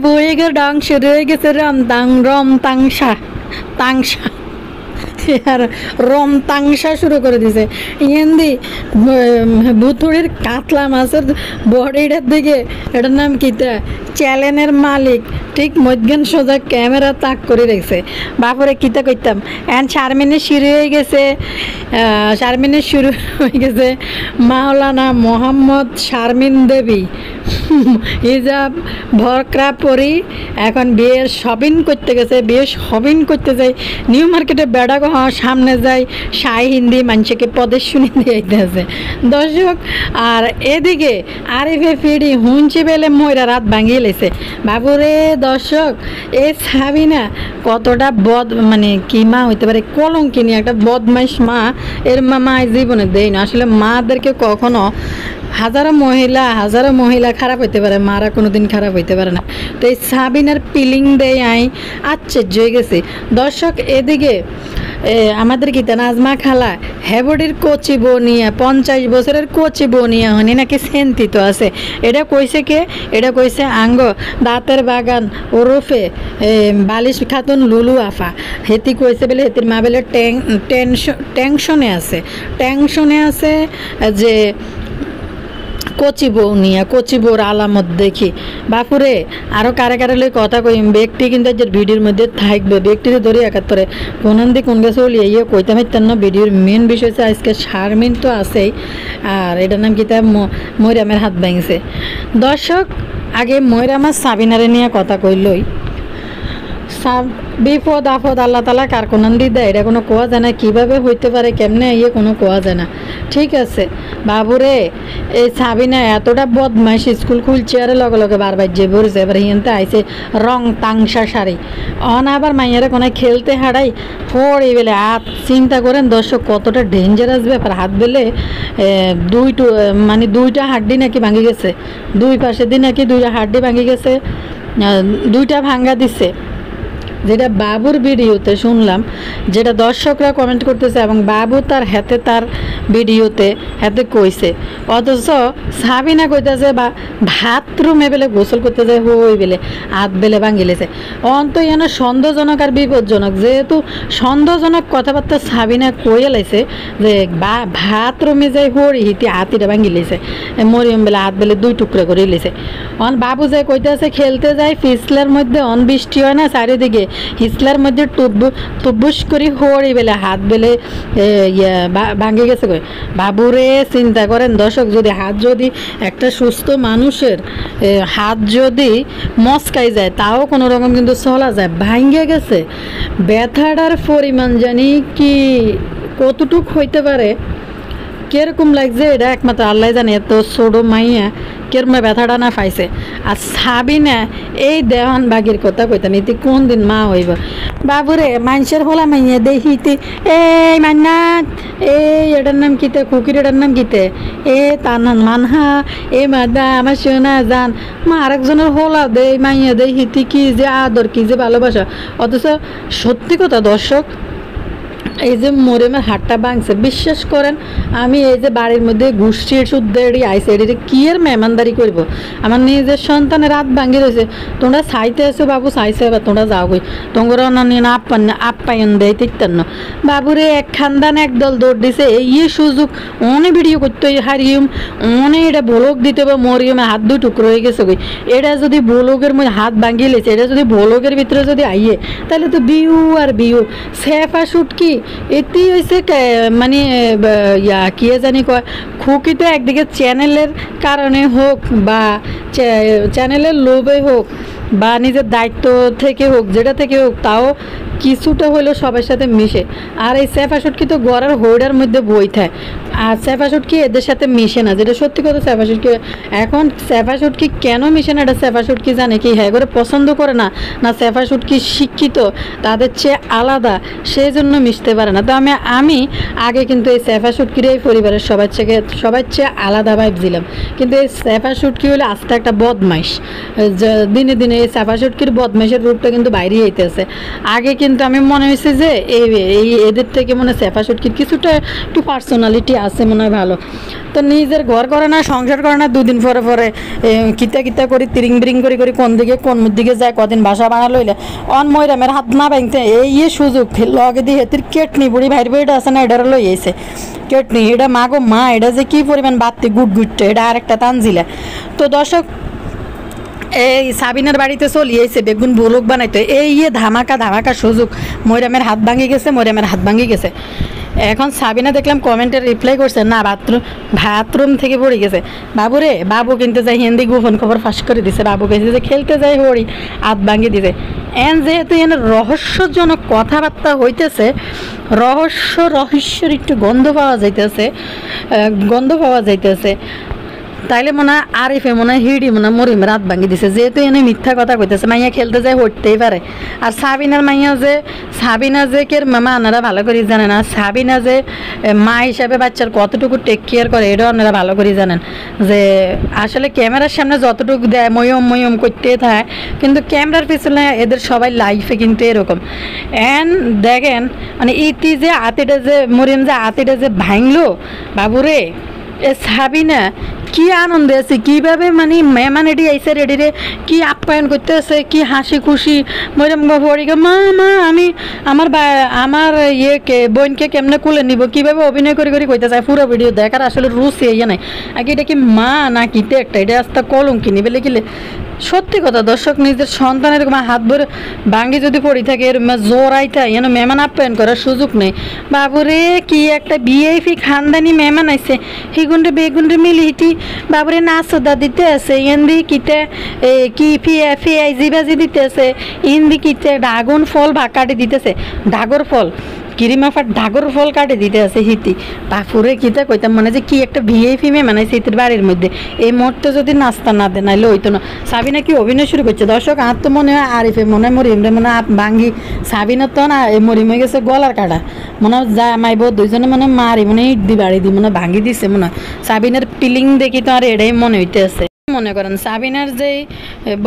বইয়ের ডং শুরু হয়ে গেছে রম তাংসা তাংসা আর রম তাংসা শুরু করে দিছে ইয়েন্দি ভুতুড়ির কাতলা মাছের বডিটার দিকে এটার নাম কিতা চ্যালেনের মালিক ঠিক মধ্যখান সোজা ক্যামেরা তাক করে রেখেছে বাপরে কিতা করতাম এখন 4 মিনিট শুরু হয়ে গেছে 4 মিনিট শুরু হয়ে গেছে মাওলানা মোহাম্মদ শারমিন দেবী হিজাব ভরকরা পরি এখন বিয়ের শপিং করতে গেছে বিয়ে শপিং করতে যাই নিউ মার্কেটে বেড়া সামনে যাই সাই হিন্দি মানুষকে পদে শুনে দিয়ে আছে দর্শক আর এদিকে আরিফে ফিডি হুঁচি বেলে ময়রা রাত ভাঙিয়ে লেছে বাবুরে দর্শক এ সাবিনা কতটা মানে কি মা হইতে পারে কলঙ্কিনী একটা বদমাইশ মা এর মা জীবনে দেয় না আসলে মাদেরকে কখনো হাজারো মহিলা খারাপ হইতে পারে মারা কোনোদিন খারাপ হইতে পারে না তো এই সাবিনার পিলিং দেয় আশ্চর্য হয়ে গেছে দর্শক এদিকে আমাদের কি নাজমা খালা হেবডির কচি বনিয়া 50 বছরের কচি বনিয়া হনি নাকি চিন্তিত আছে এটা কইছে কে এটা কইছে আঙ্গ দাঁতের বাগান ওরফে বালিশ খাতুন লুলু আফা হেতি কইছে বলে হেতির মা বলে টেনশনে আছে যে কচি বউ নিয়ে কচি বউর আলামত দেখি বাপুরে আরও কারে লই কথা কইম ব্যক্তি কিন্তু যে ভিডিওর মধ্যে থাকবে ব্যক্তিতে ধরে একাত্তরে কোন দিক কোন গেছে বলি ইয়ে কইতে পারতেন না ভিডিওর মেন বিষয় হচ্ছে আজকে শারমিন তো আছেই আর এটার নাম কিতা ময়রামের হাত ভাঙছে দর্শক আগে ময়রামার সাবিনারে নিয়ে কথা কইলই বিপদ আপদ আল্লাহ তালা কার কোনান্দি দেয় এটা কোনো কোয়া যায় না কীভাবে হইতে পারে কেমনে ইয়ে কোনো কোয়া যায় না ঠিক আছে বাবুরে এই সাবিনা এতটা বদমাইশ স্কুল খুলছে আর লগে বারবার যে বলছে এবার হিনতে আইসে রং তাংসা শাড়ি আবার মাইয়ারে কোনো খেলতে হারাই পড়ে বেলে হাত চিন্তা করেন দর্শক কতটা ডেঞ্জারাস ব্যাপার হাত বেলে দুইটা হাড্ডি নাকি ভাঙি গেছে দুই পাশের দিন নাকি দুইটা হাড্ডি ভাঙি গেছে দুইটা ভাঙ্গা দিছে যেটা বাবুর ভিডিওতে শুনলাম যেটা দর্শকরা কমেন্ট করতেছে এবং বাবু তার ভিডিওতে হাতে কইছে অথচ সাবিনা কইতেছে বা বাথরুমে বেলে গোসল করতে যায় হই বেলে হাত বেলে ভাঙিলেছে অন্ত যেন সন্দেহজনক আর বিপজ্জনক যেহেতু সন্দেহজনক কথাবার্তা সাবিনা কইয়া লাইছে যে বাথরুমে যাই হরি হিতি হাতিটা ভাঙিলেছে মরিয়ম বেলে হাত বেলে 2 টুকরা করে লিছে বাবু যায় কইতেছে খেলতে যায় ফিসলার মধ্যে বৃষ্টি হয় না চারিদিকে হিসলার মধ্যে টুবুস করে হরি বেলে হাত বেলে ভাঙে গেছে বাবুরে চিন্তা করেন দর্শক যদি একটা সুস্থ মানুষের হাত যদি মস্কাই যায় তাও কোনো রকম কিন্তু চলা যায় ভাঙে গেছে ব্যথাটার পরিমাণ জানি কি কতটুক হইতে পারে কিরকম লাগছে এটা একমাত্র আল্লাহ জানে এত ছোট মাইয়া কেরমে ব্যথাটা না পাইছে আর সাবিনা এই দেওয়ান বাগির কথা কইতাম ইতি কোন দিন মা হইব বাবুরে মানুষের হলা মাইয়া দেখিতে এই মান্নাত এই এটার নাম কিতে কুকির এটার নাম কিতে তার নাম মানহা মাদা আমার সোনা জান মা আরেকজনের হলা দে মাইয়া দেখিতে কি যে আদর কি যে ভালোবাসা অথচ সত্যি কথা দর্শক এই যে মরিয়মের হাতটা ভাঙছে বিশ্বাস করেন আমি এই যে বাড়ির মধ্যে গোষ্ঠীর শুদ্ধি আইসে এটি কি এর মেহমানদারি করবো আমার নিজের সন্তানের রাত ভাঙি রয়েছে তোমরা চাইতে আসো বাবু চাইছে এবার তোমরা যাও গই তোমরা অন্যান্য আপ্যায়ন দেয় তিকতেন না বাবুরে এক খানদান একদল দৌড় দিছে এই সুযোগ অনেক ভিডিও করতে হারিয়ম অনেক এটা ব্লগ দিতে হবে মরিয়মের হাত 2 টুকরো হয়ে গেছে গই এটা যদি ব্লগের মধ্যে হাত ভাঙিয়ে লেছে এটা যদি ব্লগের ভিতরে যদি আইয়ে তাহলে তো বিউ আর বিউ সেফা শুট কি এটি হয়েছে মানে কি জানি কয় খুকি তো একদিকে চ্যানেলের কারণে হোক বা চ্যানেলের লোভে হোক বা নিজের দায়িত্ব থেকে হোক যেটা থেকে হোক তাও কিছুটা হলেও সবার সাথে মিশে আর এই সেফা শুটকি তো গড়ার হোড়ার মধ্যে বই থাকে আর সেফা শুটকি এদের সাথে মিশে না যেটা সত্যি কথা সেফা শুটকি এখন সেফা শুটকি কেন মিশে না এটা সেফা শুটকি জানে কি হ্যাঁ করে পছন্দ করে না সেফা শুটকি শিক্ষিত তাদের চেয়ে আলাদা সেই জন্য মিশতে পারে না তো আমি আগে কিন্তু এই সেফা শুটকির এই পরিবারের সবার চেয়ে আলাদা ভাইব দিলাম কিন্তু এই সেফা শুটকি হলে আস্তে একটা বদমাইশ দিনে দিনে এই সেফা শুটকির বদমাইশের রূপটা কিন্তু বাইরে হইতেছে আগে কিন্তু আমি মনে হয়েছে যে এই এদের থেকে মনে সেফা শুটকির কিছুটা একটু পার্সোনালিটি আছে মনে হয় ভালো। তো নিজের ঘর করে না, সংসার করে না, দুদিন পরে পরে কিতা কিতা করি তিরিং বিরিং করি করি কোন দিকে কোন দিকে যায়, কদিন বাসা বানা লইলে অন ময়রামের হাত না ভাঙতে এই সুযোগ লগে দিয়ে হেতির কেটনি বুড়ি ভাইর বইটা আছে না, এটার লই আইছে কেটনি। এটা মা গো মা, এটা যে কি পরিমাণ বাড়তি গুট গুটছে, এটা আরেকটা তানজিলা। তো দর্শক এই সাবিনার বাড়িতে চলিয়েছে বেগুন ভুলুক বানাইতে, এই ধামাকা ধামাকা সুযোগ, ময়রামের হাত ভাঙি গেছে, ময়রামের হাত ভাঙি গেছে। এখন সাবিনা দেখলাম কমেন্টে রিপ্লাই করছে, না বাথরুম থেকে পড়ে গেছে। বাবুরে বাবু কিনতে যাই হিন্দি গোপন খবর ফাঁস করে দিছে, বাবু কেছে যে খেলতে যাই হরি হাত ভাঙি দিছে। যেহেতু এনে রহস্যজনক কথাবার্তা হইতেছে, রহস্যের একটু গন্ধ পাওয়া যাইতেছে, তাইলে মনে হয় আরিফে মনে হয় হিড়ি মনে হয় মরিম রাত ভাঙি দিছে, যেহেতু এনে মিথ্যা কথা কইতেছে। মাইয়া খেলতে যায় হইতেই পারে। আর সাবিনা যে কের মামা আপনারা ভালো করে জানেন, আর সাবিনা যে মা হিসাবে বাচ্চার কতটুকু টেক কেয়ার করে এটাও আপনারা ভালো করে জানেন, যে আসলে ক্যামেরার সামনে যতটুকু দেয় ময়ম করতে থাকে, কিন্তু ক্যামেরার পিছনে এদের সবাই লাইফে কিন্তু এরকম। দেখেন মানে ইতি যে আতিটা যে মরিয়ম যে আতিটা যে ভাঙলো, বাবুরে এ সাবিনা কি আনন্দে আছে, কীভাবে মানে মেহমান এটি আইসে রেডিরে কি আপ্যায়ন করতে আছে, কি হাসি খুশি। মরিয়ম পড়িগে মা আমি আমার বোনকে কেমনে কুলে নিব, কীভাবে অভিনয় করে কইতে চায়। পুরো ভিডিও দেখার আসলে রুচি নাই আগে, এটা কি মা না কিতে একটা, এটা আস্তে কলম কিনি বলে কিলে। সত্যি কথা দর্শক, নিজের সন্তানের হাত ভরে ভাঙ্গি যদি পড়ি থাকে এরকম জোরাই থাকে, যেন মেহমান আপ্যায়ন করার সুযোগ নেই। বাবুরে কি একটা বিএফি খানদানি মেহমান আইছে, হিগুন্ডে বেগুন্ডে মিলি হিটি বাবুরে নাচদা দিতে আছে, ইন্দি কিতে কি ফিআইজি বাজি দিতে আছে, ইন্দি কিতে ড্রাগন ফল কাটি দিতেছে, ডাগর ফল কিরিমাফার ডাগর ফল কাটে দিতে আছে হিতি। বাপুরে কিতা কইতাম মনে যে কি একটা ভিআইপি মেয়ে মানে শীতের বাড়ির মধ্যে এই মুহূর্তে যদি নাস্তা না দেয় নাইলে হইতো না। সাবিনা কি অভিনয় শুরু করছে দর্শক, আর তো মনে হয় আরিফে মনে হয় মরিমরে মনে হয় ভাঙ্গি, সাবিনা তো না এই মরিম হয়ে গেছে গলার কাটা, মনে হয় যা মাইব দুইজনে মনে মারি মনে ইট দি বাড়ি দি মনে ভাঙ্গি দিছে মনে হয়। সাবিনার পিলিং দেখি তো আর এটাই মনে হইতে আছে। মনে করেন সাবিনার যে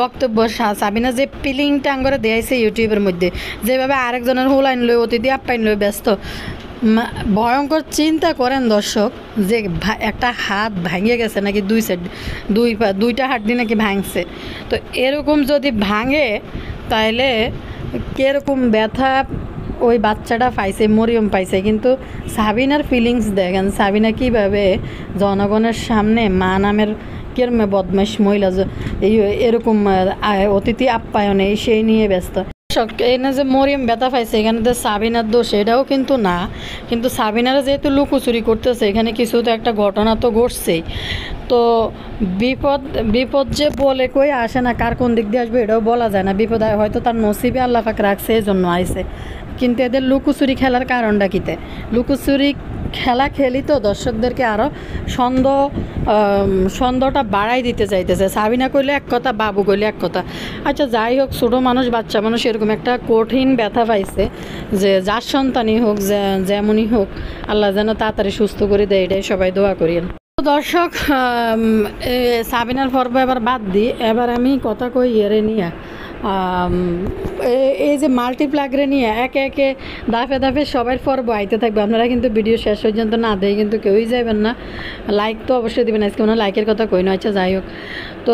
বক্তব্য, সাবিনা যে পিলিংটা আঙ্গরে দেয়াইছে ইউটিউবের মধ্যে, যেভাবে আরেকজনের হুলাইন লই অতিথি আপ্যায়ন লই ব্যস্ত, ভয়ঙ্কর। চিন্তা করেন দর্শক, যে একটা হাত ভাঙিয়ে গেছে নাকি দুইটা হাড্ডি নাকি ভাঙছে। তো এরকম যদি ভাঙে তাইলে কিরকম ব্যথা ওই বাচ্চাটা পাইছে, মরিয়ম পাইছে। কিন্তু সাবিনার ফিলিংস দেখেন, সাবিনা কীভাবে জনগণের সামনে মা নামের কেরমে বদমাইশ মহিলা এরকম অতিথি আপ্যায়নে সেই নিয়ে ব্যস্ত। এনে যে মরিয়ম ব্যথা পাইছে এখানে যে সাবিনার দোষ এটাও কিন্তু না, কিন্তু সাবিনারা যেহেতু লুকোচুরি করতেছে এখানে কিছু তো একটা ঘটনা তো ঘটছেই। তো বিপদ যে বলে কই আসে না, কার কোন দিক দিয়ে আসবে এটাও বলা যায় না। বিপদ হয়তো তার নসিবে আল্লাহ পাক রাখছে এই জন্য আইছে, কিন্তু এদের লুকোচুরি খেলার কারণটা কিতে? লুকোচুরি খেলা খেলি তো দর্শকদেরকে আরও সন্দেহটা বাড়াই দিতে চাইতেছে। সাবিনা কইলে এক কথা, বাবু কইলে এক কথা। আচ্ছা যাই হোক, ছোটো মানুষ বাচ্চা মানুষ এরকম একটা কঠিন ব্যথা পাইছে, যে যার সন্তানই হোক যেমনই হোক আল্লাহ যেন তাড়াতাড়ি সুস্থ করে দেয়, এটাই সবাই দোয়া করিয়েন। দর্শক সাবিনার পর্ব এবার বাদ দিই, এবার আমি কথা কই এরে নিয়ে এই যে মাল্টিপ্লাগরে নিয়ে একে একে দাফে দাফে সবাই পর্ব আইতে থাকবে। আপনারা কিন্তু ভিডিও শেষ পর্যন্ত না দেয় কিন্তু কেউই যাবেন না, লাইক তো অবশ্যই দেবেন। আজকে মনে লাইকের কথা কই না। আচ্ছা যাই হোক, তো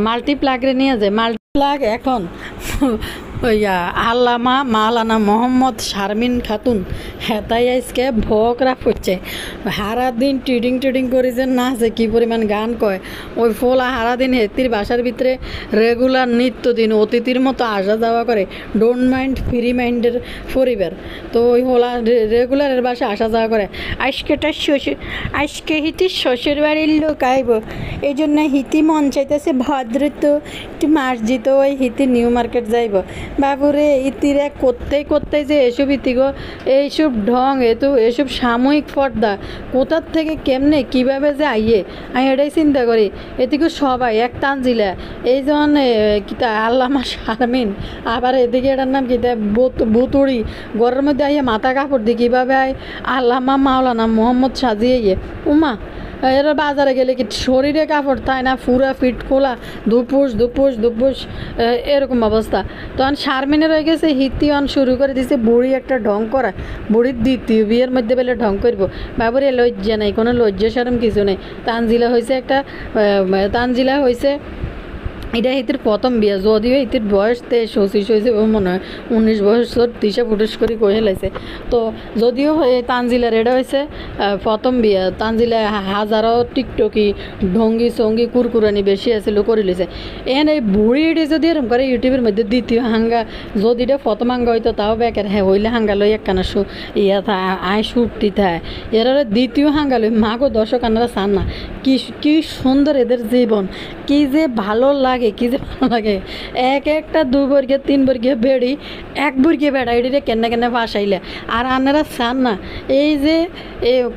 মাল্টিপ্লাগরে নিয়ে যায় মাল্টিপ্লাগ এখন আল্লামা মাওলানা মোহাম্মদ শারমিন খাতুন হেতাই আজকে ভোগরা পড়ছে, সারাদিন ট্রিডিং করে যে নাচে কী পরিমাণ গান কয়। ওই ফোলা সারাদিন হেতির বাসার ভিতরে রেগুলার নিত্যদিন অতিথির মতো আসা যাওয়া করে, ডোন্ট মাইন্ড ফ্রি মাইন্ডের পরিবার। তো ওই হোলা রেগুলারের বাসা আসা যাওয়া করে। আজকে হিতির শ্বশুর বাড়ির লোক আইব, এই জন্য হিতি মন চাইতেছে ভদ্রত একটু মসজিদ, ওই হিতি নিউ মার্কেট যাইব। বাবুরে ইতিরা করতে যে এসব ইতিগো এইসব ঢং এসব সাময়িক পর্দা কোথার থেকে কেমনে কিভাবে যে আমি এটাই চিন্তা করি। এদিকে সবাই এক তানজিলা, এই যেমন কিতা আল্লামা শারমিন, আবার এদিকে এটার নাম কিতা বুতুড়ি, ঘরের মধ্যে মাথা কাপড় দিই কীভাবে আল্লামা মাওলানা মোহাম্মদ সাজিয়ে উমা এরা বাজারে গেলে কি শরীরে কাপড় থাকে না, পুরা ফিট খোলা, দুপুস দুপুস দুপুস এরকম অবস্থা। তখন শারমিনের হয়ে গেছে হিতিওয়ান শুরু করে দিছে বুড়ি একটা ঢং করা, বুড়ির দ্বিতীয় বিয়ের মধ্যে বেলে ঢং করবো। বাবুরে লজ্জা নেই, কোনো লজ্জা সরম কিছু নেই। তানজিলা হয়েছে একটা, তানজিলা হয়েছে এটা হিতির প্রথম বিয়ে, যদিও হিতির বয়স 23-25 হয়েছে মনে হয়, 19 বছর দিশা ফুটুস করে কয়ে লাইছে। তো যদিও তানজিলার এটা হয়েছে প্রথম বিয়ে। তানজিলা হাজারো টিকটকি ঢঙ্গি সঙ্গি কুরকুরানি বেশি আছিল করে লিছে। এন এই বুড়ি এটি যদি এরকম করে ইউটিউবের মধ্যে দ্বিতীয় হাঙ্গা, যদি এটা প্রথম হাঙ্গা হইতো তাও বেকার, হ্যাঁ হইলে হাঙ্গা লই একখানা ইয়া থাকে আয় সুটটি থাকে। এরা দ্বিতীয় হাঙ্গা লই মাগো দর্শক আনারা চান না, কি সুন্দর এদের জীবন, কি যে ভালো লাগে, কি যে ভালো লাগে। একটা 2 বর্গের 3 বর্গের বেড়ি 1 বর্গের বেড়া এটিরে কেনে কেনে ফাঁসাইলে। আর আনারা চান না এই যে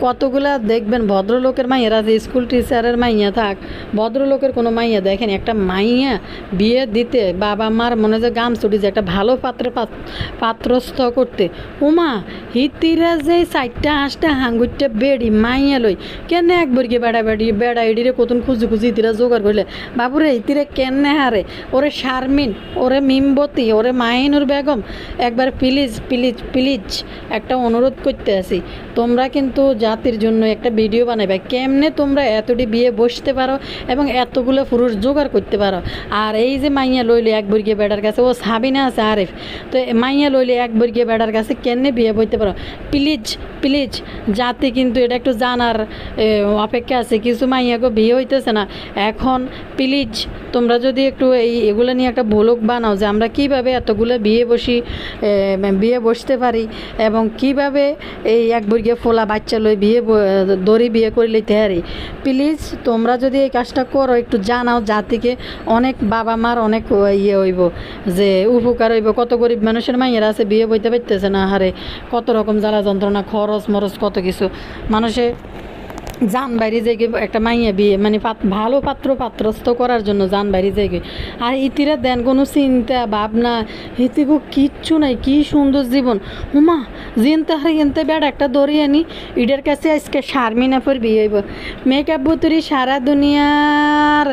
কতগুলা দেখবেন ভদ্রলোকের মাইয়ারা, যে স্কুল টিচারের মাইয়া থাক, ভদ্রলোকের কোনো মাইয়া দেখেন একটা মাইয়া বিয়ে দিতে বাবা মার মনে যে গাম ছুটি যে একটা ভালো পাত্রস্থ করতে, উমা হিতিরা যে 4-5টা হাঙ্গুরটা বেড়ি মাইয়া লই কেন 1 বর্গের বেড়া এটিরে কতন খুঁজি হিতিরা জোগাড় করলে। বাবুরে হিতিরে কেনে হারে, ওরে শারমিন, ওরে মিমবতী, ওরে মাহিনুর বেগম, একবার প্লিজ প্লিজ প্লিজ একটা অনুরোধ করতে আসি, তোমরা কিন্তু জাতির জন্য একটা ভিডিও বানাবে কেমনে তোমরা এতটি বিয়ে বসতে পারো এবং এতগুলো পুরুষ জোগাড় করতে পারো। আর এই যে মাইয়া লইলে 1 বর্গীয় বেড়ার কাছে, ও সাবিনা আছে আরিফ, তো মাইয়া লইলে 1 বর্গীয় বেড়ার কাছে কেমনে বিয়ে বইতে পারো। প্লিজ প্লিজ জাতি কিন্তু এটা একটু জানার অপেক্ষা আছে। কিছু মাইয়াকে বিয়ে হইতেছে না এখন, প্লিজ তোমরা যদি একটু এগুলো নিয়ে একটা ব্লগ বানাও যে আমরা কিভাবে এতগুলো বিয়ে বসতে পারি এবং কিভাবে এই 1 বর্গীয় ফোলা বাচ্চা লই দড়ি বিয়ে করে লইতে পারি। প্লিজ তোমরা যদি এই কাজটা করো, একটু জানাও, জাতিকে অনেক বাবা মার অনেক হইব, যে উপকার হইব। কত গরিব মানুষের মাইয়েরা আছে বিয়ে বইতে পারতেছে না, হারে কত রকম জ্বালা যন্ত্রণা, খরচ মরচ কত কিছু। মানুষে জান বাইরে যাই একটা মাইয়া বিয়ে মানে ভালো পাত্রস্থ করার জন্য জান বাইরে যাই। আর ইতিরা দেন কোনো চিন্তা ভাবনা হিতিগো কিচ্ছু নাই, কি সুন্দর জীবন। উমা জিনতে হারে এনতে বেড় একটা দড়ি আনি ইডের কাছে আজকে শারমিনা পর বিয়ে হইব। মেকআপ বুতুরি সারা দুনিয়ার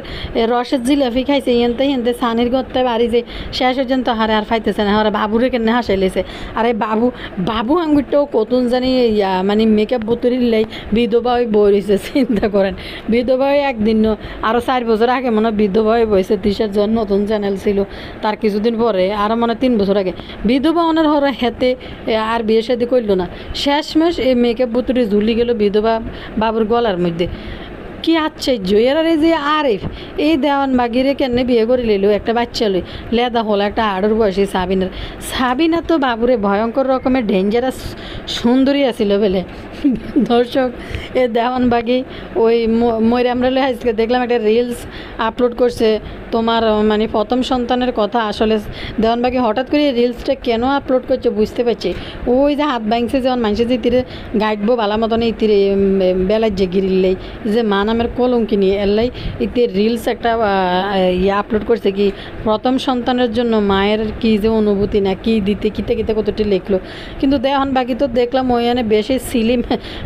রসের জিলাপি খাইছে, এনতে সানির গত্তে বাড়ি যে শেষ পর্যন্ত হারে আর ফাইতেছে না। হারে বাবুরে কেন হাসাইলেছে। আর এই বাবু আঙ্গুরটাও কতন জানি মানে মেকআপ বুতুরির লাই বিধবা ওই বইছে, চিন্তা করেন। বিধবা একদিন আরও 4 বছর আগে মনে হয় বিধবা বইছে, তিসার জন্য নতুন চ্যানেল ছিল, তার কিছুদিন পরে আরও মনে 3 বছর আগে বিধবা ওনার হর হেতে আর বিয়ে শাদি করলো না। শেষমেশ এই মেকআপ বুতুরি ঝুলি গেল বিধবা বাবুর গলার মধ্যে। কি আশ্চর্য। এরা এই যে আরিফ এই দেওয়ান বাগিরে কেন বিয়ে করে লইল, একটা বাচ্চা লই লেদা হলো একটা 8 বয়সী সাবিনা তো বাবুরে ভয়ঙ্কর রকমের ডেঞ্জারাস সুন্দরী আছিল বলে। দর্শক এ দেওয়ান বাগি ওই ময়রা আমরা আজকে দেখলাম একটা রিলস আপলোড করছে তোমার মানে প্রথম সন্তানের কথা। আসলে দেওয়ানবাগি হঠাৎ করে রিলসটা কেন আপলোড করছে বুঝতে পারছি। ওই যে হাত ভাঙছে যেমন মানুষের যে তীরে গাইডবো বালা মতন এই তীরে বেলার যে গিরিলেই যে মা নামের কলঙ্কি নিয়ে এলাই ইতে রিলস একটা আপলোড করছে কি প্রথম সন্তানের জন্য মায়ের কি যে অনুভূতি না কি দিতে কিতে কতটি লিখলো। কিন্তু দেওয়ানবাগি তো দেখলাম ওইখানে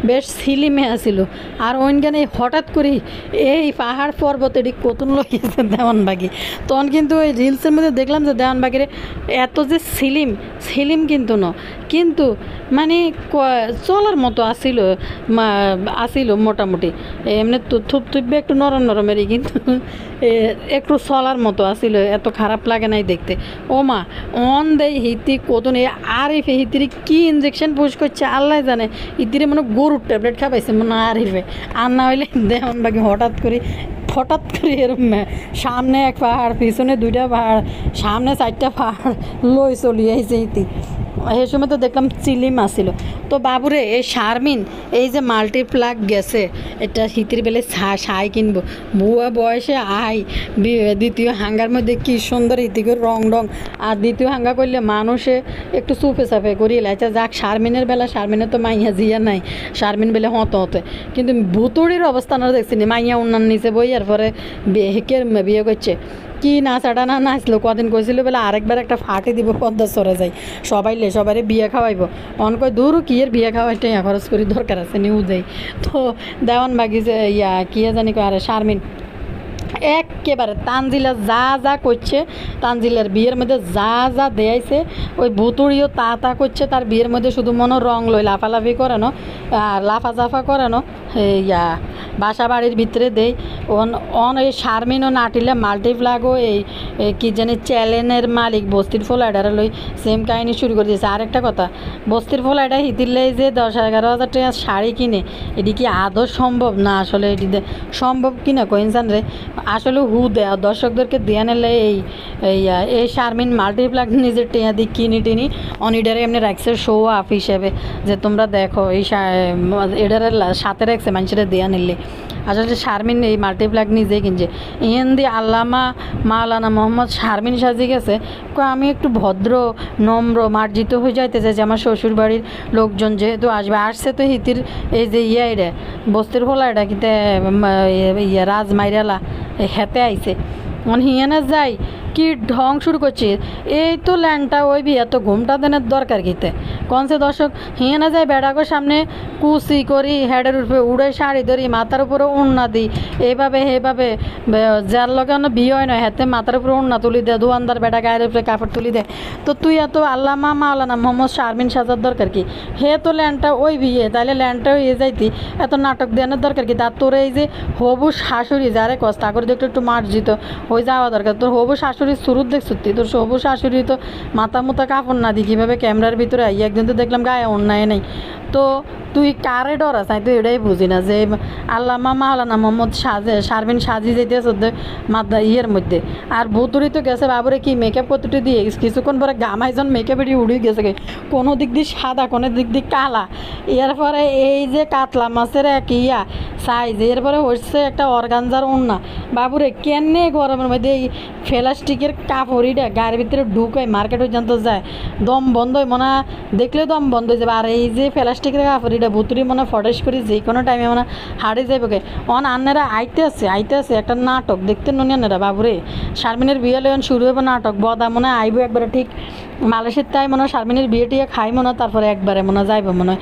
বেশ সিলিমে আসিল। আর ওইখানে হঠাৎ করে এই পাহাড় পর্বত এটি কতন লইয়েছে দেওয়ানবাগি। তখন কিন্তু ওই রিলসের মধ্যে দেখলাম যে দেওয়ানবাগির এত যে সিলিম কিন্তু কিন্তু মানে চলার মতো আসিল মোটামুটি, এমনি থুপথুপবে একটু নরমেরই, কিন্তু একটু চলার মতো আসিল, এত খারাপ লাগে নাই দেখতে। ও মা অন দেয় হিতি কতন আরিফে হিতিরে কি ইঞ্জেকশন পুশ করছে আল্লাহ জানে। ইতিরে মনে গরুর ট্যাবলেট খাবাইছে মনে আরিফে, আর না হইলে দেওয়ানবাগি হঠাৎ করে এরম সামনে 1 পাহাড়, পিছনে 2টা পাহাড়, সামনে 4টা পাহাড় লই চলি আইছে ইতি। এই সময় তো দেখলাম চিলিম আসিল। তো বাবুরে এই শারমিন এই যে মাল্টিপ্লাক গেছে, এটা হিতির বেলে ছাই কিনবো বুয়া বয়সে দ্বিতীয় হাঙ্গার মধ্যে কি সুন্দর হিতিকে রং আর দ্বিতীয় হাঙ্গা করলে মানুষে একটু চুপে চাপে করিয়ে আচ্ছা যাক শারমিনের বেলা, শারমিনের তো মাইয়া জিয়া নাই, শারমিন বেলে হতে কিন্তু ভুতুড়ির অবস্থান দেখছি মাইয়া অন্যান্য নিচে বই আর পরে বিয়ে করছে। কি নাচাটা না নাচলো, কদিন কইছিল বলে আরেকবার একটা ফাটে দিব পদ্মা সরে যাই সবাইরে বিয়ে খাওয়াইব। অন কয় দূর কি এর বিয়ে খাওয়াইতে খরচ করি, দরকার আছে নিউ দেই। তো দেওয়ান বাগিছে কি জানি কয় আরে শারমিন একেবারে তানজিলা যা যা করছে, তানজিলার বিয়ের মধ্যে যা যা দেয়াইছে ওই ভুতুড়িও তা করছে। তার বিয়ের মধ্যে শুধু মনে রং লই লাফালাফি করানো আর লাফাজাফা করানো বাসা বাড়ির ভিতরে দেই। অন এই শারমিনও নাটিলে মাল্টিপ্লাগও এই কি জানি চ্যালেনের মালিক বস্তির ফোলাইডারে লই সেম কাহিনী শুরু করে দিয়েছে। আরেকটা কথা, বস্তির ফোলাইডা হিতিলেই যে 10-11 হাজার টাকা শাড়ি কিনে, এটি কি আদৌ সম্ভব না? আসলে এটি সম্ভব কিনা কইনসান রে, আসলে দেয় দর্শকদেরকে দেয়া নিলে এই শারমিন মাল্টিপ্লাগ নিজের টেয়া দিয়ে কিনি অনিডারে এমনি রাখছে শো আপ হিসেবে যে তোমরা দেখো এই এডারের সাথে রাখছে মানুষেরা দেয়া নিলে। আসলে শারমিন এই মাল্টিপ্লাগ নিজেই কিনছে। ইহেন্দি আল্লামা মাওলানা মোহাম্মদ শারমিন সাজি গেছে আমি একটু ভদ্র নম্র মার্জিত হয়ে যাইতেছে যে আমার শ্বশুর বাড়ির লোকজন যেহেতু আসছে তো হিতির এই যে এটা বস্তির ফোলা এটা কিন্তু রাজমাইরালা হেতে আইছে হিয়ানে যাই কি ঢং শুরু করছে। এই তো ল্যাংটা ওই বিয়ে তো ঘুমটা দেনের দরকার কিতে কনসে দর্শক হিয়ানে যায় বেড়াগোর সামনে কুচি করি হেডের উপরে উড়ে শাড়ি ধরি মাথার উপরে উন্না দিই এইভাবে যার লগে বিয়ে হয় নয় হাতে মাথার উপরে উন্না তুলি দেয়, দোয়ানদার বেড়া গায়ের উপরে কাপড় তুলি দেয়। তো তুই এত আল্লামা মাওলানা মোহাম্মদ শারমিন সাজার দরকার কি? হে তো ল্যাংটা ওই বিয়ে, তাইলে ল্যাংটা হয়ে যাইতি এত নাটক দেওয়ানোর দরকার কি? তার তোর এই যে হবু শাশুড়ি যারে কস্তা করে দেখলে একটু মার্জিত হয়ে যাওয়া দরকার। তোর হবু শাশুড়ির শুরুত দেখছ তুই, তোর হবু শাশুড়ি তো মাথা মুতা কাপড় না দি কীভাবে ক্যামেরার ভিতরে আই একদিন তো দেখলাম গায়ে অন্যায় নেই। তো তুই কারে ডর আছে তুই এটাই বুঝি না যে আল্লামা মাওলানা মোহাম্মদ শারমিন সাজি যেতেছ মাথা ইয়ের মধ্যে। আর ভুতুরি তো গেছে বাবুরে কি মেকআপ করতে দিয়ে কিছুক্ষণ পরে গামাইজন মেকআপ এটি উড়ে গেছে কোনো দিক দিয়ে সাদা কোনো দিক দিয়ে কালা। এরপরে এই যে কাতলা মাছের এক সাইজ, এরপরে হচ্ছে একটা অর্গানজার ওড়না। বাবুরে কেনে গরমের মধ্যে এই প্লাস্টিকের কাপড়িটা গায়ের ভিতরে ঢুকায় মার্কেট পর্যন্ত যায়, দম বন্ধ হয় মনে দেখলে দম বন্ধ হয়ে যাবে। আর এই যে প্লাস্টিকের কাপড়িটা ভুতুরি মনে ফটেস করি যে কোনো টাইমে মনে হারিয়ে যাবে। আন্নারা আইতে আছে একটা নাটক দেখতে ননিয়ানেরা বাবুরে শারমিনের বিয়ে লেন শুরু হবে নাটক বদা মনে আইব একবারে ঠিক মালয়েশিয়ার তাই মনে শারমিনের বিয়ে টিয়ে খাই মনে তারপরে একবারে মনে যাইব মনে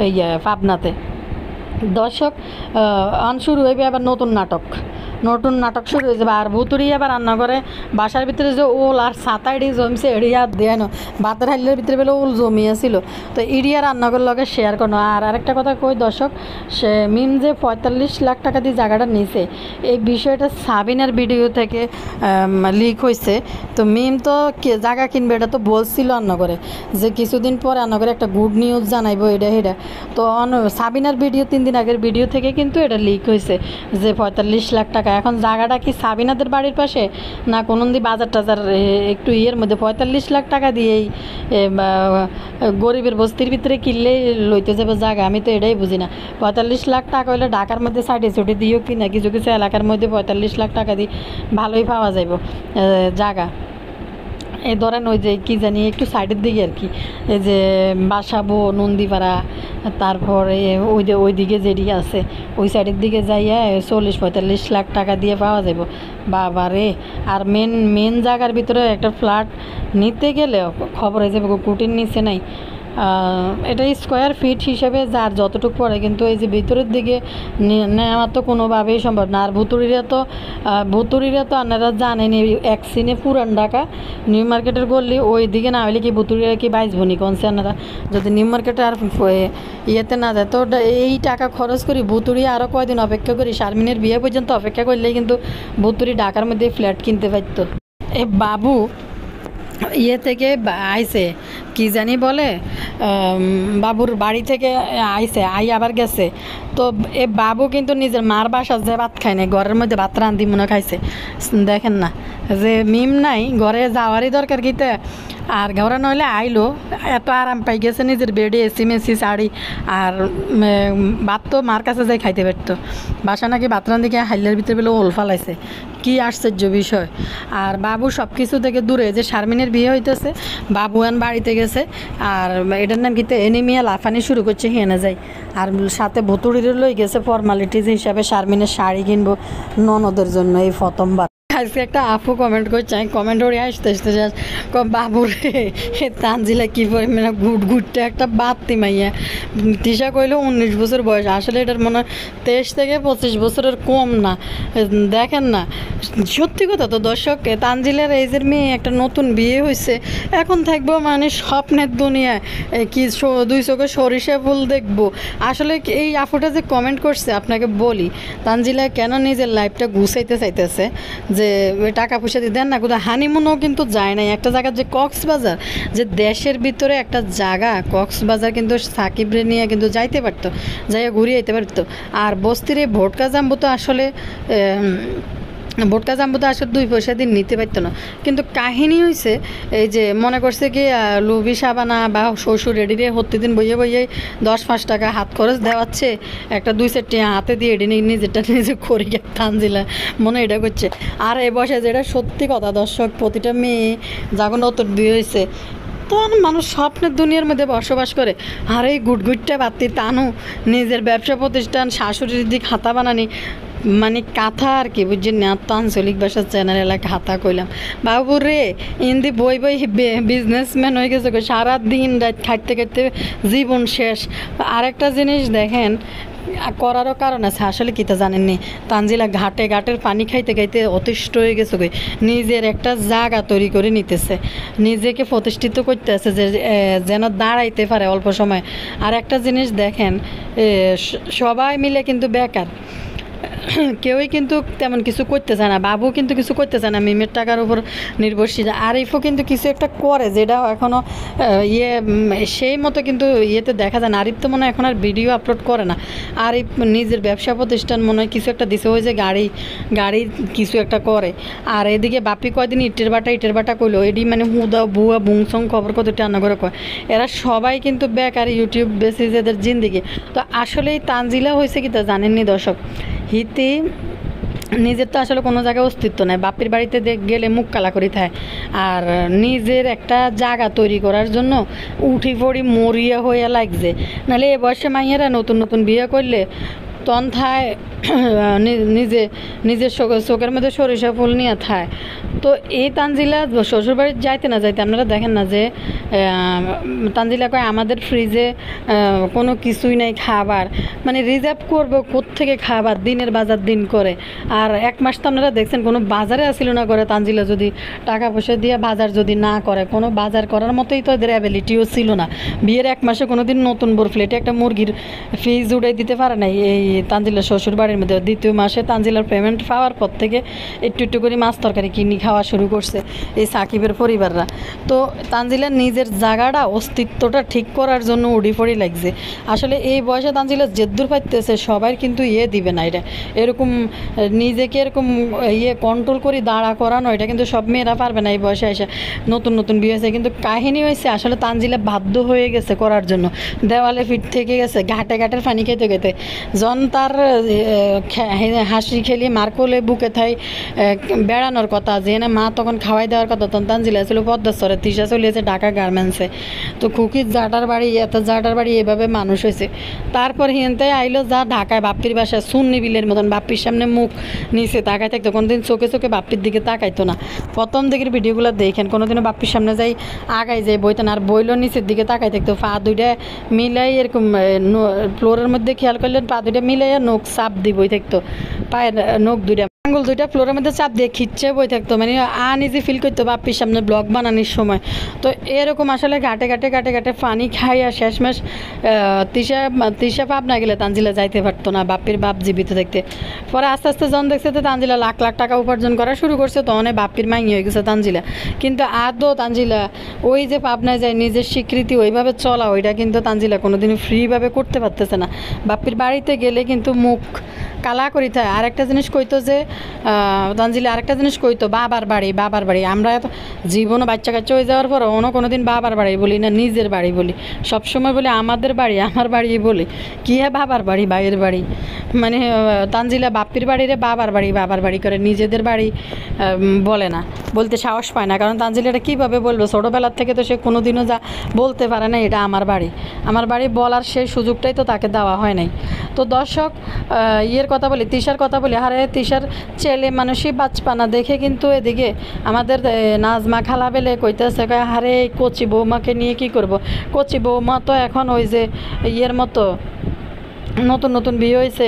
এই পাবনাতে। দর্শক শুরু হইবে আবার নতুন নাটক শুরু হয়ে যাবে। আর ভুতুরি আবার রান্না করে বাসার ভিতরে যে ওল আর ছাতাইডি জমছে এড়িয়া দেয় না, ভাতের হাইলের ভিতরে বেলে ওল জমিয়েছিল তো ইডিয়া রান্নাঘর লগে শেয়ার করো। আর আরেকটা কথা কই দর্শক, সে মিম যে 45 লাখ টাকা দিয়ে জায়গাটা নিছে এই বিষয়টা সাবিনার ভিডিও থেকে লিক হয়েছে। তো মিম তো জায়গা কিনবে এটা তো বলছিল রান্নাঘরে যে কিছুদিন পর রান্নাঘরে একটা গুড নিউজ জানাইবো এটা। তো সাবিনার ভিডিও 3 দিন আগের ভিডিও থেকে কিন্তু এটা লিক হয়েছে যে 45 লাখ টাকা। এখন জায়গাটা কি সাবিনাদের বাড়ির পাশে না কোনো দিন বাজার টাজার একটু মধ্যে 45 লাখ টাকা দিয়েই গরিবের বস্তির ভিতরে কিনলে লইতে যাবে জায়গা? আমি তো এটাই বুঝি না। 45 লাখ টাকা হলে ঢাকার মধ্যে সাইডে ছুটি দিও কি না কিছু কিছু এলাকার মধ্যে 45 লাখ টাকা দিয়ে ভালোই পাওয়া যাইব জায়গা। এই ধরেন ওই যে কী জানি একটু সাইডের দিকে আর কি এই যে বাসাবো নন্দীপাড়া, তারপরে ওই দিকে যেদিকে আছে ওই সাইডের দিকে যাইয়া 40-45 লাখ টাকা দিয়ে পাওয়া যাব বাবা রে। আর মেন জায়গার ভিতরে একটা ফ্ল্যাট নিতে গেলে খবর হয়ে যাবে কোটির নিচে নাই। এটা স্কোয়ার ফিট হিসেবে যার যতটুকু পড়ে, কিন্তু এই যে ভিতরের দিকে নেওয়া তো কোনোভাবেই সম্ভব না। আর ভুতুরিরা তো আপনারা জানেনি এক সিনে পুরান ঢাকা নিউ মার্কেটের গল্লি ওই দিকে না হলে কি ভুতুরিরা কি বাইজবনি কনছে আপনারা যদি নিউ মার্কেটে আর ইয়েতে না যায়। তো এই টাকা খরচ করি ভুতুরি আরও কয়দিন অপেক্ষা করি শারমিনের বিয়ে পর্যন্ত অপেক্ষা করলেই কিন্তু ভুতুরি ঢাকার মধ্যে ফ্ল্যাট কিনতে পারতো। এ বাবু থেকে আইছে কি জানি বলে বাবুর বাড়ি থেকে আইছে আবার গেছে। তো এ বাবু কিন্তু নিজের মার বাসা যে ভাত খায় না, ঘরের মধ্যে ভাত রান্ধি মনে খাইছে। দেখেন না যে মিম নাই ঘরে যাওয়ারই দরকার কিতে। আর ঘরে নইলে আইলো এত আরাম পাই গেছে নিজের বেডে এসি মেসি শাড়ি আর ভাত তো মার কাছে যাই খাইতে পারতো। বাসা নাকি ভাত রান্ধিকে হাইলের ভিতরে বেলে ওল ফালাইছে, কি আশ্চর্য বিষয়। আর বাবু সব কিছু থেকে দূরে যে শারমিনের বিয়ে হইতেছে বাবু বাড়িতে গেছে আর এটার নাম কিন্তু এনিমিয়া লাফানি শুরু করছে হেনে যায়। আর সাথে ভুতুড়িরও লই গেছে ফর্মালিটিজ হিসাবে শারমিনের শাড়ি কিনবো ননদের জন্য এই প্রথমবার। আজকে একটা আপু কমেন্ট করছে, আমি কমেন্ট করে আসতে আসতে বাবুরে তানজিলা কী পরিমাণে ঘুরতে একটা বাত্তি মাইয়া। তিশা কইলো 19 বছর বয়স, আসলে এটার মনে হয় 23 থেকে 25 বছরের কম না। দেখেন না, সত্যি কথা তো দর্শক, তানজিলার এইজের মেয়ে, একটা নতুন বিয়ে হয়েছে, এখন থাকবো মানে স্বপ্নের দুনিয়ায়, কি দুই চোখে সরিষা ফুল দেখবো। আসলে এই আপুটা যে কমেন্ট করছে, আপনাকে বলি তানজিলা কেন নিজের লাইফটা গুছাইতে চাইতেছে, যে টাকা পয়সা দিয়ে দেন না, কোথাও হানিমুনও কিন্তু যায় নাই। একটা জায়গা যে কক্সবাজার, যে দেশের ভিতরে একটা জায়গা কক্সবাজার, কিন্তু সাকিবরে নিয়ে কিন্তু যাইতে পারতো, যাইয়া ঘুরিয়ে যেতে পারতো। আর বস্তির এই ভোটকা জাম্বু তো আসলে ভোটকা জাম্বু তো আসলে 2 পয়সা দিন নিতে পারতো না। কিন্তু কাহিনী হয়েছে এই যে মনে করছে কি লুবি সাবানা বা শ্বশুর রেডিরে প্রতিদিন বইয়ে বইয়ে 10-5 টাকা হাত খরচ দেওয়াচ্ছে, একটা 2 সেট হাতে দিয়ে এডি নিজেরটা নিজে করি তানজিলা মনে এটা করছে। আর এ বয়সে যেটা সত্যি কথা দর্শক, প্রতিটা মেয়ে যখন নতুন বিয়ে হয়েছে তখন মানুষ স্বপ্নের দুনিয়ার মধ্যে বসবাস করে। আর এই গুটগুটটা বাত্তি তানু নিজের ব্যবসা প্রতিষ্ঠান, শাশুড়ির দিক হাতা বানানি, মানে কাঁথা আর কি বুঝছেন না, তো আঞ্চলিক ভাষার চ্যানেল এলাকা হাতা কইলাম। বাবু রে ইন্দি বই বই বিজনেসম্যান হয়ে গেছে, সারাদিন রাত খাইতে খাইতে জীবন শেষ। আরেকটা জিনিস দেখেন, করারও কারণ আছে, আসলে কি তা জানেননি, তানজিলা ঘাটের পানি খাইতে খাইতে অতিষ্ঠ হয়ে গেছে, নিজের একটা জায়গা তৈরি করে নিতেছে, নিজেকে প্রতিষ্ঠিত করতেছে যে যেন দাঁড়াইতে পারে অল্প সময়। আর একটা জিনিস দেখেন, সবাই মিলে কিন্তু বেকার, কেউই কিন্তু তেমন কিছু করতে চায় না। বাবু কিন্তু কিছু করতে চায় না, মিমের টাকার উপর নির্ভরশীল। আরিফও কিন্তু কিছু একটা করে, যেটা এখনও সেই মতো কিন্তু ইয়েতে দেখা যায় না। আরিফ তো মনে হয় এখন আর ভিডিও আপলোড করে না। আরিফ নিজের ব্যবসা প্রতিষ্ঠান মনে হয় কিছু একটা দিছে, হয়েছে গাড়ি কিছু একটা করে। আর এদিকে বাপি কয়দিন ইটের বাটা কইলো, এডি মানে হুদা বুয়া বুংসং খবর কত টান্না করে কয়। এরা সবাই কিন্তু বেকার, ইউটিউব বেসিস এদের জিন্দিগি। তো আসলেই তানজিলা হয়েছে কি তা জানেননি দর্শক, হিতে নিজের তো আসলে কোনো জায়গায় অস্তিত্ব নেই, বাপের বাড়িতে গেলে মুখ কালা করি থাকে। আর নিজের একটা জায়গা তৈরি করার জন্য উঠি পড়ি মরিয়া হয়ে লাগছে। নাহলে এ বয়সে মাইয়েরা নতুন বিয়ে করলে তন্থায় নিজের চোখের মধ্যে সরিষা ফুল নিয়ে থায়। তো এই তানজিলা শ্বশুরবাড়ি যাইতে না যাইতে আপনারা দেখেন না যে তানজিলা কয় আমাদের ফ্রিজে কোনো কিছুই নাই খাবার, মানে রিজার্ভ করবো কোত্থেকে খাবার, দিনের বাজার দিন করে। আর 1 মাস তো আপনারা দেখছেন কোনো বাজারে আসিল না করে, তানজিলা যদি টাকা পয়সা দিয়ে বাজার যদি না করে, কোনো বাজার করার মতোই তো এদের অ্যাবিলিটিও ছিল না। বিয়ের 1 মাসে কোনো দিন নতুন বোর ফ্লেটে একটা মুরগির ফ্রিজ উড়াই দিতে পারে নাই এই তানজিলার শ্বশুর বাড়ির মধ্যে। 2য় মাসে তানজিলার পেমেন্ট পাওয়ার পর থেকে একটু করে মাছ তরকারি কিনি খাওয়া শুরু করছে এই সাকিবের পরিবাররা। তো তানজিলার নিজের জায়গাটা অস্তিত্বটা ঠিক করার জন্য উড়ি পড়ি লাগছে। আসলে এই বয়সে তানজিলা জেদ্দুর পাইতেছে, সবাই কিন্তু দিবে না, এটা এরকম নিজেকে এরকম কন্ট্রোল করে দাঁড়া করানো, এটা কিন্তু সব মেয়েরা পারবে না এই বয়সে এসে। নতুন বিয়ে হয়েছে, কিন্তু কাহিনী হয়েছে আসলে তানজিলা বাধ্য হয়ে গেছে করার জন্য, দেওয়ালে ফিট থেকে গেছে, ঘাটের পানি খেতে জন তার হাসি খেলি মার্কলে বুকে থাই বেড়ানোর কথা, যে মা তখন খাওয়াই দেওয়ার কথা, তখন তানজিলা ছিল পদ্মাস্তরে, তিশা চলিয়েছে ঢাকা গার্মেন্টসে। তো খুকির জাটার বাড়ি এভাবে মানুষ হয়েছে। তারপর হিনতে আইলো যা ঢাকায় বাপ্পির বাসায় সুন্নি বিলের মতন, বাপ্পির সামনে মুখ নিচে তাকায় থাকতো, কোনোদিন চোখে বাপ্পির দিকে তাকাইতো না। প্রথম দিকের ভিডিওগুলো দেখেন, কোনোদিনও বাপ্পির সামনে যাই আগাই যায় বইতেন, আর বইলো নিচের দিকে তাকাই থাকতো, পা দুইটা মিলাই এরকম ফ্লোরের মধ্যে খেয়াল করলেন, পা দুইটা মিলাইয়া নখ চাপ দিয়ে বই থাকতো, পায়ের নখ আঙুল দুইটা ফ্লোরের মধ্যে চাপ দিয়ে খিচ্ছে বই থাকতো, মানে আনইজি ফিল করতো বাপ্পির সামনে ব্লগ বানানোর সময়। তো এরকম আসলে ঘাটে পানি খাইয়া শেষমেশ তিশা পাপ না গেলে তানজিলা যাইতে পারতো না বাপ্পির বাপ জীবিত দেখতে। পরে আস্তে আস্তে জন দেখছে তো তানজিলা লাখ টাকা উপার্জন করা শুরু করছে, তো অনেক বাপ্পির মাইং হয়ে গেছে তানজিলা। কিন্তু আদৌ তানজিলা ওই যে পাবনায় যায় নিজের স্বীকৃতি ওইভাবে চলা, ওইটা কিন্তু তানজিলা কোনোদিনও ফ্রিভাবে করতে পারতেছে না। বাপ্পির বাড়িতে গেলে কিন্তু মুখ কালা করি থাকে। আরেকটা জিনিস কইতো যে তানজিলা আরেকটা জিনিস কইতো, বাবার বাড়ি। আমরা জীবনও বাচ্চা কাচ্চা হয়ে যাওয়ার পর কোনো দিন বাবার বাড়ি বলি না, নিজের বাড়ি বলি। সবসময় বলি আমাদের বাড়ি, আমার বাড়ি বলি। কি বাবার বাড়ি বাইরের বাড়ি, মানে তানজিলা বাপ্পির বাড়িরে বাবার বাড়ি করে, নিজেদের বাড়ি বলে না, বলতে সাহস পায় না। কারণ তানজিলা এটা কীভাবে বলবো, ছোটোবেলার থেকে তো সে কোনোদিনও বলতে পারে না এটা আমার বাড়ি বলার সেই সুযোগটাই তো তাকে দেওয়া হয় নাই। তো দর্শক, কথা বলি, তিশার কথা বলি, আরে তিশার ছেলে মানুষই বাঁচপানা দেখে কিন্তু এদিকে আমাদের নাজমা খালা বেলে কইতেছে আরে কচি বৌমাকে নিয়ে কি করব। কচি বৌমা তো এখন ওই যে ইয়ের মতো নতুন নতুন বিয়ে হয়েছে,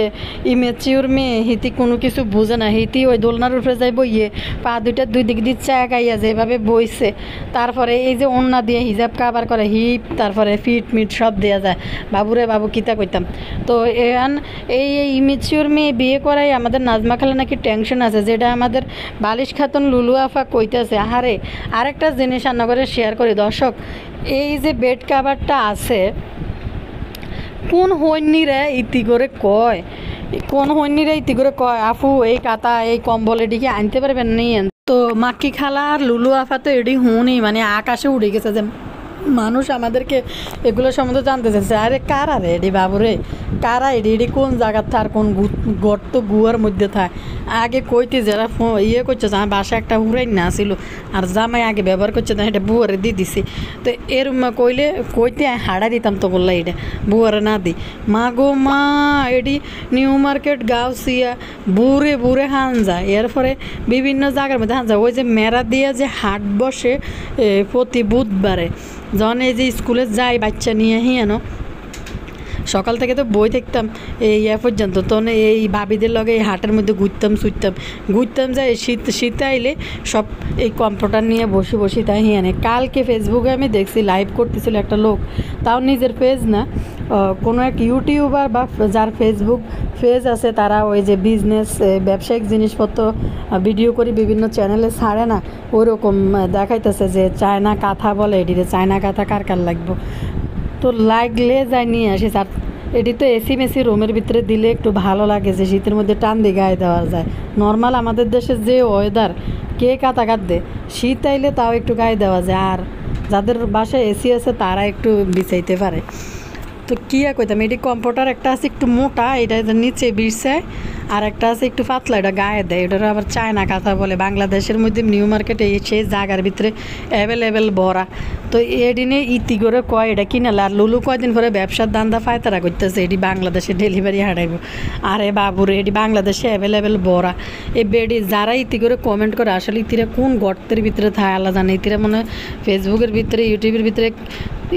ইমেচিউর মেয়ে, হিতি কোনো কিছু বুঝে না। হিতি ওই দোলনার উপরে যাই বইয়ে পা দুইটা দুই দিক দিয়ে চাগাইয়া যেভাবে বইছে, তারপরে এই যে ওড়না দিয়ে হিজাব কাবার করে হিপ, তারপরে ফিট মিট সব দেওয়া যায়। বাবুরে বাবু কিতা কইতাম। তো এখন এই ইমেচিউর মেয়ে বিয়ে করাই আমাদের নাজমা খালা নাকি টেনশন আছে, যেটা আমাদের বালিশ খাতুন লুলু আফা কইতেছে। আহারে আরেকটা জিনিস রান্না করে শেয়ার করি দর্শক, এই যে বেড কাভারটা আছে কোন হইনিরা ইতি করে কয়, কোন হইনিরা ইতি করে কয় আফু এই কাতা এই কম্বল এটিকে আনতে পারবেন নি। তো মাক্কি খালা আর লুলু আফা তো এটি হুনি মানে আকাশে উড়ে গেছে যে মানুষ আমাদেরকে এগুলো সম্বন্ধে জানতে চাইছে। আরে কারা রে এডি বাবুরে, কারা এডি, এডি কোন জায়গার থার, কোন গর্ত গুয়ার মধ্যে থায়। আগে কইতে যারা ইয়ে করছে আমার বাসা একটা উড়াই না ছিল আর জামাই আগে ব্যবহার করছে না, এটা বুয়ারে দিয়ে দিছি। তো এরম কইলে কইতে হাড়া দিতাম তো বললা এটা বুয়ারে না দি। মা গো মা এডি নিউ মার্কেট গাউসিয়া বুড়ে বুড়ে হানজা, এরপরে বিভিন্ন জায়গার মধ্যে হানজা। ওই যে মেরা দিয়ে যে হাট বসে প্রতি বুধবারে, যখন এই যে স্কুলে যাই বাচ্চা নিয়ে হিয়ানো, সকাল থেকে তো বই দেখতাম এই পর্যন্ত, তখন এই ভাবিদের লগে এই হাটের মধ্যে ঘুরতাম যাই শীতে আইলে সব এই কম্পিউটার নিয়ে বসে তাই হিয়ানে। কালকে ফেসবুকে আমি দেখছি লাইভ করতেছিল একটা লোক, তাও নিজের পেজ না, কোনো এক ইউটিউবার বা যার ফেসবুক পেজ আছে তারা ওই যে বিজনেস ব্যবসায়িক জিনিসপত্র ভিডিও করে বিভিন্ন চ্যানেলে ছাড়ে না, ওরকম দেখাইতেছে যে চায়না কাঁথা বলে এটিতে, চায়না কাঁথা কার কার লাগবো। তো লাগলে যাই নিয়ে আসি। আর এটি তো এসি মেসি রুমের ভিতরে দিলে একটু ভালো লাগে, যে শীতের মধ্যে টান দিয়ে গায়ে দেওয়া যায়। নর্মাল আমাদের দেশের যে ওয়েদার, কে কাতা কাট দে, শীত আইলে তাও একটু গায়ে দেওয়া যায়, আর যাদের বাসায় এসি আছে তারা একটু বিছাইতে পারে। তো কী কইতাম, এটি কম্পিউটার একটা আছে একটু মোটা, এটা নিচে বিছায়, আর একটা আছে একটু পাতলা, এটা গায়ে দেয়। এটার আবার চায়না কাঁথা বলে। বাংলাদেশের মধ্যে নিউ মার্কেটে সেই জায়গার ভিতরে অ্যাভেলেবেল ভরা। তো এদিনে ইতি করে কয় এটা কিনালে, আর লুলু কয়দিন পরে ব্যবসার দান্দা ফায়তারা করতেছে এটি বাংলাদেশে ডেলিভারি হারাইব। আরে বাবুরে এটি বাংলাদেশে অ্যাভেলেবেল ভরা। এই বেডি যারা ইতি করে কমেন্ট করে, আসলে ইতিরা কোন গর্তের ভিতরে থাকে আল্লাহ জানে। ইতিরা মনে হয় ফেসবুকের ভিতরে ইউটিউবের ভিতরে,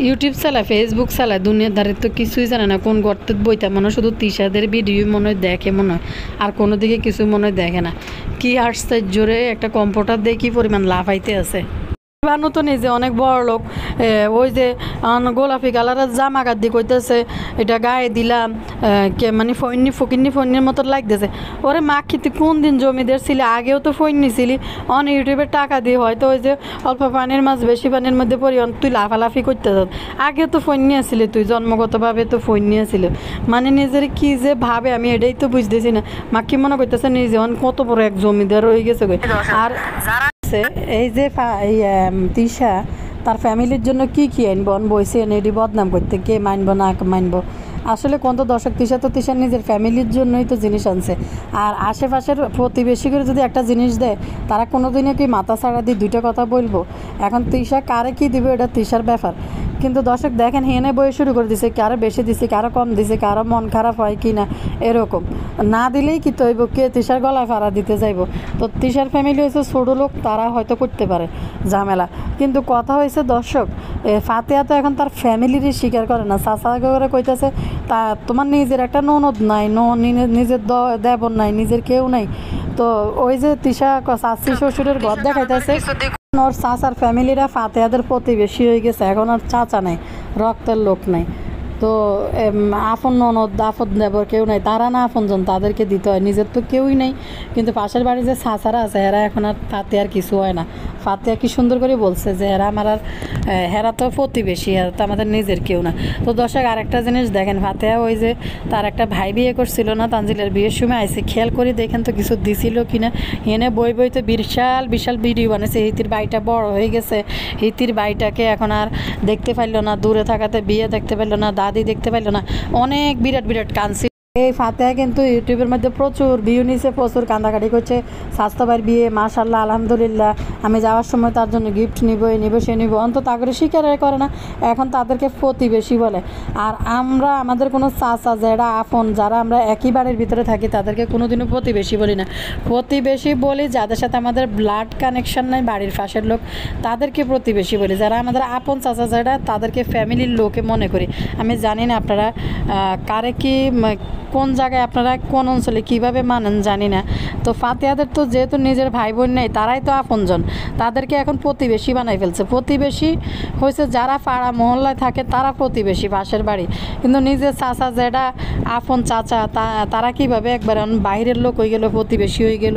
ইউটিউব চালায় ফেসবুক চালায়, দুনিয়াদারের তো কিছুই জানে না কোন গর্তের বইটা। মনে হয় শুধু তিশাদের ভিডিও মনে হয় দেখে মনে হয়, আর কোনো দিকে কিছু মনে হয় দেখে না। কি আশ্চর্যরে একটা কম্পিউটার দিয়ে কী পরিমাণ লাফাইতে আছে। বানু তো নিজে অনেক বড় লোক, ওই যে গোলাপি কালারের জামা গাদ্দি কইতেছে এটা গায়ে দিলাম মানে ফকিন্নির মতো লাগতেছে। ওরে মাখিতে কোন দিন জমিদের ছিলি, আগেও তো ফইন্নি ছিলি, অন ইউটিউবের টাকা দিয়ে হয়তো ওই যে অল্প পানির মাছ বেশি পানির মধ্যে পড়ি তুই লাফালাফি করতে যাস। আগে তো ফইন্নি আসলে, তুই জন্মগতভাবে তো ফইন্নি আসলে, মানে নিজের কি যে ভাবে আমি এটাই তো বুঝতেছি না। মাকি মনে করতেছে নিজে কত বড় এক জমিদার হয়ে গেছে। আর এই যে তিশা তার ফ্যামিলির জন্য কি আনবো বইছে এটি বদনাম করতে, কে মানবো না মানবো। আসলে কোন তো দর্শক, তিশা তো তিশার নিজের ফ্যামিলির জন্যই তো জিনিস আনছে। আর আশেপাশের প্রতিবেশী করে যদি একটা জিনিস দেয়, তারা কোনো দিনও কি মাথা ছাড়া দিয়ে দুইটা কথা বলবো? এখন তিশা কারে কি দিবে এটা তিশার ব্যাপার। কিন্তু দর্শক দেখেন হেনে বয়ে শুরু করে দিছে, কারো বেশি দিছে, কারো কম দিছে, কারো মন খারাপ হয় কি না এরকম। না দিলেই কি তো হইব, কে তিশার গলায় ফাড়া দিতে যাইব? তো তিশার ফ্যামিলি হয়েছে ছোটো লোক, তারা হয়তো করতে পারে ঝামেলা। কিন্তু কথা হয়েছে দর্শক, ফাতেহা তো এখন তার ফ্যামিলিরই স্বীকার করে না। চাচা করে কইতেছে তা তোমার নিজের একটা ননদ নাই, নিজের দেবর নাই, নিজের কেউ নাই। তো ওই যে তিশা চাচি শ্বশুরের ঘর দেখাইতেছে, ওর চাচার ফ্যামিলিরা ফাতেহাদের প্রতিবেশী হয়ে গেছে, এখন আর চাচা নাই, রক্তের লোক নাই। তো আপন ননদ আপন দেবর কেউ নাই, তারা না আপনজন, তাদেরকে দিতে হয়, নিজের তো কেউই নেই। কিন্তু পাশের বাড়ির যে চাচারা আছে এরা এখন আর ফাতেহার কিছু হয় না। ফাতেহা কি সুন্দর করে বলছে যে এরা আমার আর হেরা তো প্রতিবেশী, আর তো আমাদের নিজের কেউ না। তো দর্শক আরেকটা জিনিস দেখেন, ফাতেহা ওই যে তার একটা ভাই বিয়ে করছিল না, তানজিলের বিয়ের সময় আইসে, খেয়াল করে দেখেন তো কিছু দিছিল কিনা। এনে বইতে বিশাল বিশাল ভিডিও বানিয়েছে। হিতির বাড়িটা বড় হয়ে গেছে, হিতির বাড়িটাকে এখন আর দেখতে পারলো না, দূরে থাকাতে বিয়ে দেখতে পারলো না, দাদি দেখতে পারলো না, অনেক বিরাট কাঁদছিল। এই ফাতেহা কিন্তু ইউটিউবের মধ্যে প্রচুর ভিউ নিছে, প্রচুর কান্দাকাটি করছে। স্বাস্থ্য ভাইয়ের বিয়ে, মাশাল্লাহ আলহামদুলিল্লাহ, আমি যাওয়ার সময় তার জন্য গিফট নিব, এই নিব, সে নিব, অন্তত আগ্রহ স্বীকার করে না, এখন তাদেরকে প্রতিবেশী বলে। আর আমরা আমাদের কোনো চাচা যারা আপন, যারা আমরা একই বাড়ির ভিতরে থাকি, তাদেরকে কোনোদিনও প্রতিবেশী বলি না। প্রতিবেশী বলি যাদের সাথে আমাদের ব্লাড কানেকশন নাই, বাড়ির পাশের লোক, তাদেরকে প্রতিবেশী বলি। যারা আমাদের আপন চাচা যারা, তাদেরকে ফ্যামিলির লোকে মনে করি। আমি জানি না আপনারা কারে কি কোন জায়গায় আপনারা কোন অঞ্চলে কীভাবে মানেন জানি না। তো ফাতেহাদের তো যেহেতু নিজের ভাই বোন নেই, তারাই তো আপনজন, তাদেরকে এখন প্রতিবেশী বানাই ফেলছে। প্রতিবেশী হয়েছে যারা পাড়া মহল্লায় থাকে, তারা প্রতিবেশী পাশের বাড়ি, কিন্তু নিজের চাচা যেটা আপন চাচা, তারা কীভাবে একবার বাইরের লোক হয়ে গেল, প্রতিবেশী হয়ে গেল।